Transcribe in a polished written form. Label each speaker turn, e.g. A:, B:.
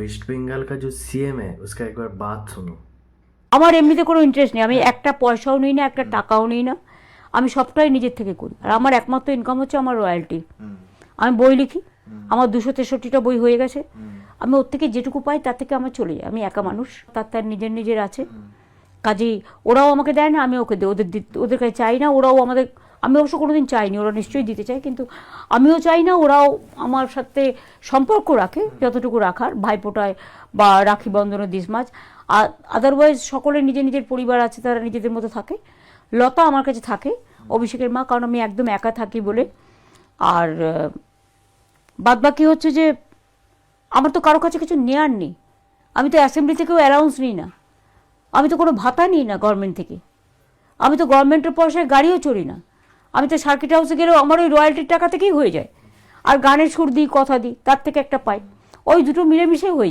A: Waste Bengal का जो CM है उसका एक बार बात सुनो।
B: আমার এমনিতে কোনো ইন্টারেস্ট নেই, আমি একটা পয়সাও নিই না, একটা টাকাও নিই না, আমি সবটাই নিজের থেকে করি। আর আমার একমাত্র ইনকাম হচ্ছে আমার রয়্যালটি। আমি বই লিখি, আমার 263টা বই হয়ে গেছে, আমি ওর থেকে যেটুকু পাই তার থেকে আমার চলে যায়। আমি একা মানুষ, তার নিজের নিজের আছে, কাজেই ওরাও আমাকে দেয় না, আমি ওকে দিই, ওদের কাছে চাই না, ওরাও আমাদের, আমি অবশ্য কোনোদিন চাইনি, ওরা নিশ্চয়ই দিতে চায়, কিন্তু আমিও চাই না ওরাও আমার সাথে সম্পর্ক রাখে যতটুকু রাখার, ভাইফোঁটায় বা রাখি বন্ধনে, দিসমাস। আর আদারওয়াইজ সকলের নিজের নিজের পরিবার আছে, তারা নিজেদের মতো থাকে। লতা আমার কাছে থাকে, অভিষেকের মা, কারণ আমি একদম একা থাকি বলে। আর বাদবাকি হচ্ছে যে আমার তো কারো কাছে কিছু নেয়ার নেই, আমি তো অ্যাসেম্বলি থেকেও অ্যালাউন্স নিই না, আমি তো কোনো ভাতা নিই না গভর্নমেন্ট থেকে, আমি তো গভর্নমেন্টের পয়সায় গাড়িও চড়ি না, আমি তো সার্কিট হাউসে গেলেও আমার ওই রয়্যালটির টাকা থেকেই হয়ে যায়। আর গানের সুর দিই, কথা দিই, তার থেকে একটা পাই, ওই দুটো মিলেমিশে হয়ে যায়।